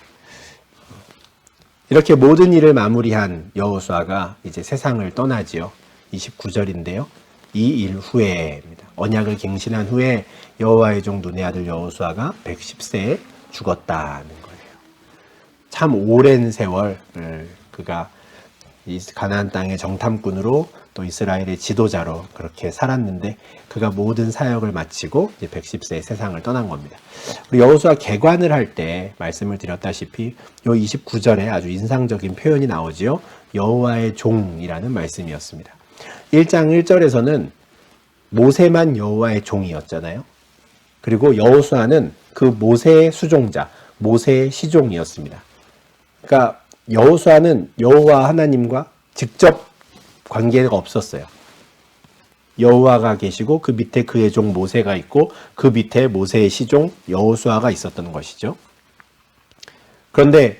이렇게 모든 일을 마무리한 여호수아가 이제 세상을 떠나지요. 29절인데요. 이 일 후에입니다. 언약을 갱신한 후에 여호와의 종 눈의 아들 여호수아가 110세에 죽었다는 거예요. 참 오랜 세월 그가 이 가나안 땅의 정탐꾼으로 또 이스라엘의 지도자로 그렇게 살았는데 그가 모든 사역을 마치고 이제 110세에 세상을 떠난 겁니다. 우리 여호수아 개관을 할 때 말씀을 드렸다시피 요 29절에 아주 인상적인 표현이 나오지요. 여호와의 종이라는 말씀이었습니다. 1장 1절에서는 모세만 여호와의 종이었잖아요. 그리고 여호수아는 그 모세의 수종자, 모세의 시종이었습니다. 그러니까 여호수아는 여호와 하나님과 직접 관계가 없었어요. 여호와가 계시고 그 밑에 그의 종 모세가 있고 그 밑에 모세의 시종 여호수아가 있었던 것이죠. 그런데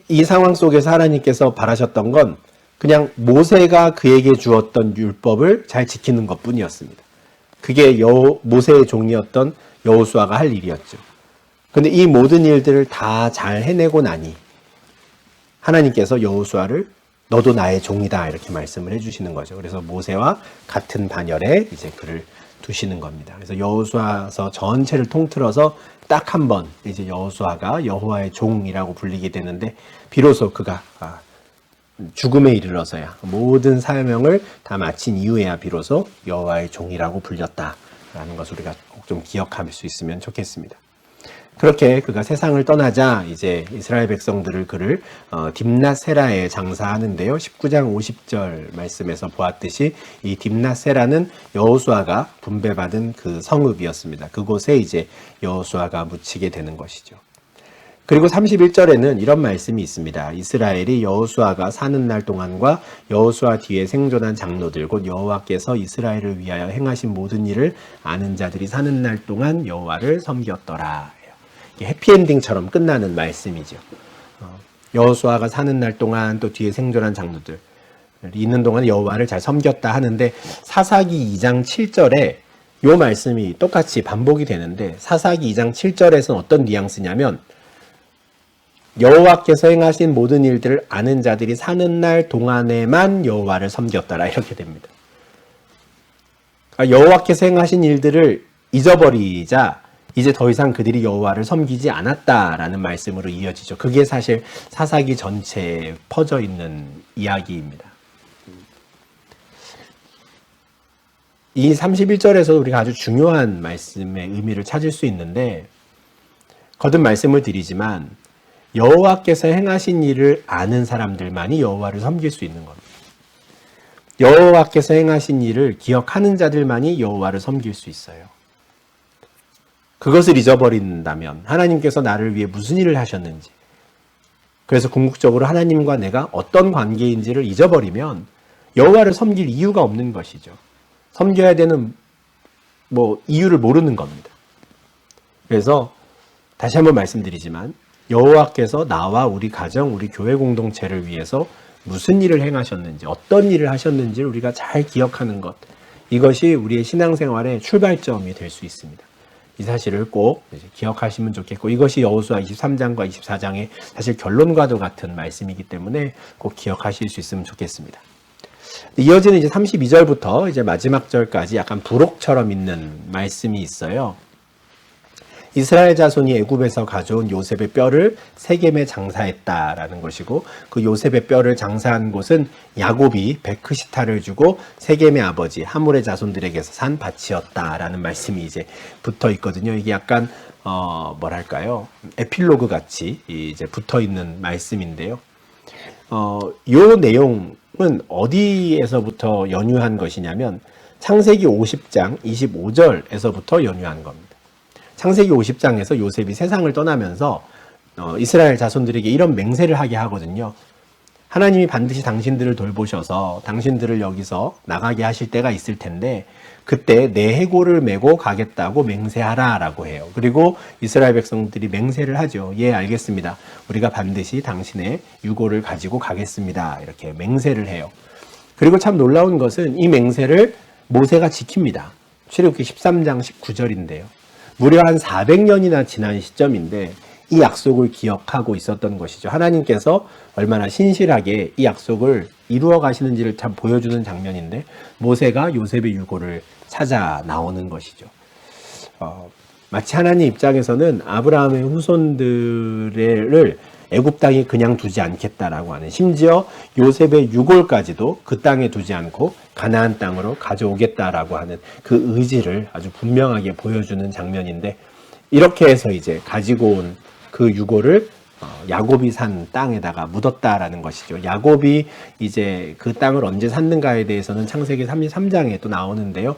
이 상황 속에서 하나님께서 바라셨던 건 그냥 모세가 그에게 주었던 율법을 잘 지키는 것뿐이었습니다. 그게 모세의 종이었던 여호수아가 할 일이었죠. 그런데 이 모든 일들을 다 잘 해내고 나니 하나님께서 여호수아를 너도 나의 종이다 이렇게 말씀을 해주시는 거죠. 그래서 모세와 같은 반열에 이제 그를 두시는 겁니다. 그래서 여호수아서 전체를 통틀어서 딱 한 번 이제 여호수아가 여호와의 종이라고 불리게 되는데 비로소 그가 죽음에 이르러서야 모든 사명을 다 마친 이후에야 비로소 여호와의 종이라고 불렸다라는 것을 우리가 꼭 좀 기억할 수 있으면 좋겠습니다. 그렇게 그가 세상을 떠나자 이제 이스라엘 백성들을 그를 딥낫세라에 장사하는데요. 19장 50절 말씀에서 보았듯이 이 딥낫세라는 여호수아가 분배받은 그 성읍이었습니다. 그곳에 이제 여호수아가 묻히게 되는 것이죠. 그리고 31절에는 이런 말씀이 있습니다. 이스라엘이 여호수아가 사는 날 동안과 여호수아 뒤에 생존한 장로들 곧 여호와께서 이스라엘을 위하여 행하신 모든 일을 아는 자들이 사는 날 동안 여호와를 섬겼더라. 이게 해피엔딩처럼 끝나는 말씀이죠. 여호수아가 사는 날 동안 또 뒤에 생존한 장로들 있는 동안 여호와를 잘 섬겼다 하는데 사사기 2장 7절에 이 말씀이 똑같이 반복이 되는데 사사기 2장 7절에서는 어떤 뉘앙스냐면 여호와께서 행하신 모든 일들을 아는 자들이 사는 날 동안에만 여호와를 섬겼더라 이렇게 됩니다. 여호와께서 행하신 일들을 잊어버리자 이제 더 이상 그들이 여호와를 섬기지 않았다라는 말씀으로 이어지죠. 그게 사실 사사기 전체에 퍼져 있는 이야기입니다. 이 31절에서 우리가 아주 중요한 말씀의 의미를 찾을 수 있는데 거듭 말씀을 드리지만 여호와께서 행하신 일을 아는 사람들만이 여호와를 섬길 수 있는 겁니다. 여호와께서 행하신 일을 기억하는 자들만이 여호와를 섬길 수 있어요. 그것을 잊어버린다면 하나님께서 나를 위해 무슨 일을 하셨는지 그래서 궁극적으로 하나님과 내가 어떤 관계인지를 잊어버리면 여호와를 섬길 이유가 없는 것이죠. 섬겨야 되는 이유를 모르는 겁니다. 그래서 다시 한번 말씀드리지만 여호와께서 나와 우리 가정, 우리 교회 공동체를 위해서 무슨 일을 행하셨는지, 어떤 일을 하셨는지를 우리가 잘 기억하는 것, 이것이 우리의 신앙생활의 출발점이 될 수 있습니다. 이 사실을 꼭 기억하시면 좋겠고 이것이 여호수아 23장과 24장의 사실 결론과도 같은 말씀이기 때문에 꼭 기억하실 수 있으면 좋겠습니다. 이어지는 이제 32절부터 이제 마지막 절까지 약간 부록처럼 있는 말씀이 있어요. 이스라엘 자손이 애굽에서 가져온 요셉의 뼈를 세겜에 장사했다라는 것이고 그 요셉의 뼈를 장사한 곳은 야곱이 베크시타를 주고 세겜의 아버지 하몰의 자손들에게서 산 밭이었다라는 말씀이 이제 붙어 있거든요. 이게 약간 에필로그 같이 이제 붙어 있는 말씀인데요. 요 내용은 어디에서부터 연유한 것이냐면 창세기 50장 25절에서부터 연유한 겁니다. 창세기 50장에서 요셉이 세상을 떠나면서 이스라엘 자손들에게 이런 맹세를 하게 하거든요. 하나님이 반드시 당신들을 돌보셔서 당신들을 여기서 나가게 하실 때가 있을 텐데 그때 내 해골을 메고 가겠다고 맹세하라 라고 해요. 그리고 이스라엘 백성들이 맹세를 하죠. 예, 알겠습니다. 우리가 반드시 당신의 유골을 가지고 가겠습니다. 이렇게 맹세를 해요. 그리고 참 놀라운 것은 이 맹세를 모세가 지킵니다. 출애굽기 13장 19절인데요. 무려 한 400년이나 지난 시점인데 이 약속을 기억하고 있었던 것이죠. 하나님께서 얼마나 신실하게 이 약속을 이루어 가시는지를 참 보여주는 장면인데 모세가 요셉의 유골을 찾아 나오는 것이죠. 마치 하나님 입장에서는 아브라함의 후손들을 애굽 땅에 그냥 두지 않겠다라고 하는 심지어 요셉의 유골까지도 그 땅에 두지 않고 가나안 땅으로 가져오겠다라고 하는 그 의지를 아주 분명하게 보여주는 장면인데 이렇게 해서 이제 가지고 온 그 유골을 야곱이 산 땅에다가 묻었다라는 것이죠. 야곱이 이제 그 땅을 언제 샀는가에 대해서는 창세기 33장에 또 나오는데요.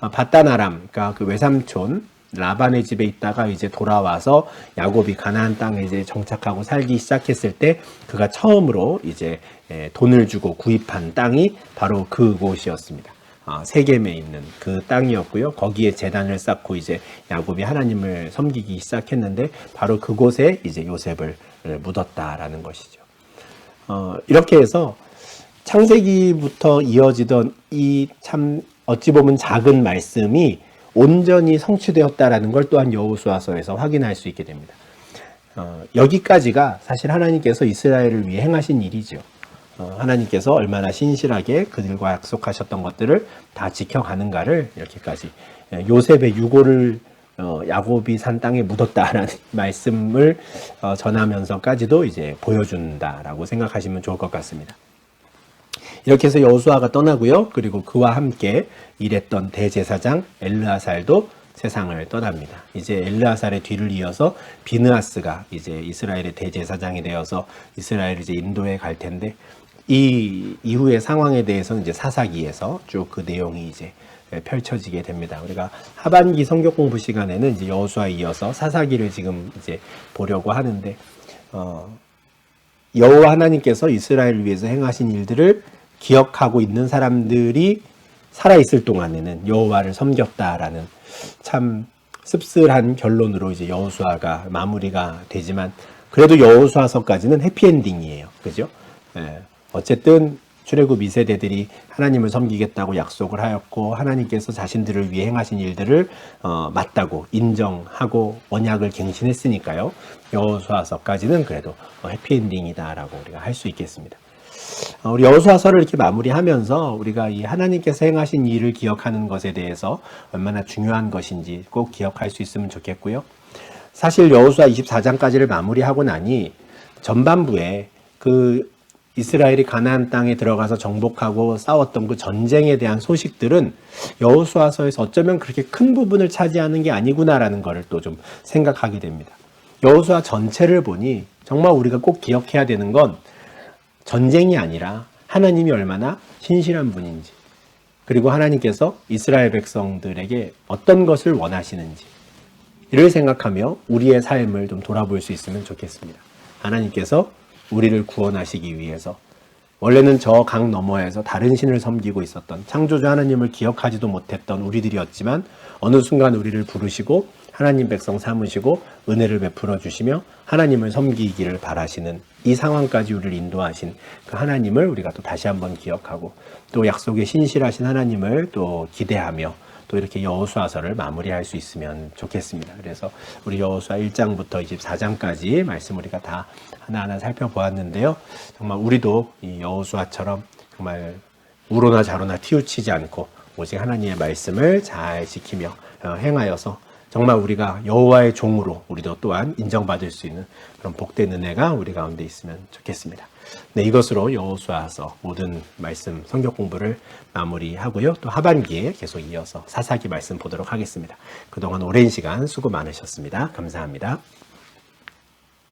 밧단 아람, 그러니까 그 외삼촌 라반의 집에 있다가 이제 돌아와서 야곱이 가나안 땅에 이제 정착하고 살기 시작했을 때 그가 처음으로 이제 돈을 주고 구입한 땅이 바로 그곳이었습니다. 세겜에 있는 그 땅이었고요. 거기에 제단을 쌓고 이제 야곱이 하나님을 섬기기 시작했는데 바로 그곳에 이제 요셉을 묻었다라는 것이죠. 이렇게 해서 창세기부터 이어지던 이 참 어찌 보면 작은 말씀이 온전히 성취되었다라는 걸 또한 여호수아서에서 확인할 수 있게 됩니다. 여기까지가 사실 하나님께서 이스라엘을 위해 행하신 일이죠. 하나님께서 얼마나 신실하게 그들과 약속하셨던 것들을 다 지켜가는가를 이렇게까지 요셉의 유골을 야곱이 산 땅에 묻었다라는 말씀을 전하면서까지도 이제 보여준다라고 생각하시면 좋을 것 같습니다. 이렇게 해서 여호수아가 떠나고요. 그리고 그와 함께 일했던 대제사장 엘르아살도 세상을 떠납니다. 이제 엘르아살의 뒤를 이어서 비느하스가 이제 이스라엘의 대제사장이 되어서 이스라엘을 이제 인도해 갈 텐데 이 이후의 상황에 대해서는 이제 사사기에서 쭉 그 내용이 이제 펼쳐지게 됩니다. 우리가 하반기 성경 공부 시간에는 이제 여호수아에 이어서 사사기를 지금 이제 보려고 하는데, 여호와 하나님께서 이스라엘을 위해서 행하신 일들을 기억하고 있는 사람들이 살아있을 동안에는 여호와를 섬겼다라는 참 씁쓸한 결론으로 이제 여호수아가 마무리가 되지만, 그래도 여호수아서까지는 해피엔딩이에요. 그죠? 어쨌든 출애굽 2세대들이 하나님을 섬기겠다고 약속을 하였고, 하나님께서 자신들을 위해 행하신 일들을 맞다고 인정하고 언약을 갱신했으니까요. 여호수아서까지는 그래도 해피엔딩이다라고 우리가 할 수 있겠습니다. 우리 여호수아서를 이렇게 마무리하면서 우리가 이 하나님께서 행하신 일을 기억하는 것에 대해서 얼마나 중요한 것인지 꼭 기억할 수 있으면 좋겠고요. 사실 여호수아 24장까지를 마무리하고 나니 전반부에 그 이스라엘이 가나안 땅에 들어가서 정복하고 싸웠던 그 전쟁에 대한 소식들은 여호수아서에서 어쩌면 그렇게 큰 부분을 차지하는 게 아니구나라는 것을 또 좀 생각하게 됩니다. 여호수아 전체를 보니 정말 우리가 꼭 기억해야 되는 건 전쟁이 아니라 하나님이 얼마나 신실한 분인지, 그리고 하나님께서 이스라엘 백성들에게 어떤 것을 원하시는지 이를 생각하며 우리의 삶을 좀 돌아볼 수 있으면 좋겠습니다. 하나님께서 우리를 구원하시기 위해서 원래는 저 강 너머에서 다른 신을 섬기고 있었던, 창조주 하나님을 기억하지도 못했던 우리들이었지만 어느 순간 우리를 부르시고 하나님 백성 삼으시고 은혜를 베풀어 주시며 하나님을 섬기기를 바라시는 이 상황까지 우리를 인도하신 그 하나님을 우리가 또 다시 한번 기억하고, 또 약속에 신실하신 하나님을 또 기대하며 또 이렇게 여호수아서를 마무리할 수 있으면 좋겠습니다. 그래서 우리 여호수아 1장부터 24장까지 말씀 우리가 다 하나하나 살펴보았는데요. 정말 우리도 이 여호수아처럼 정말 우로나 자로나 튀우치지 않고 오직 하나님의 말씀을 잘 지키며 행하여서 정말 우리가 여호와의 종으로 우리도 또한 인정받을 수 있는 그런 복된 은혜가 우리 가운데 있으면 좋겠습니다. 네, 이것으로 여호수아서 모든 말씀 성경 공부를 마무리하고요. 또 하반기에 계속 이어서 사사기 말씀 보도록 하겠습니다. 그동안 오랜 시간 수고 많으셨습니다. 감사합니다.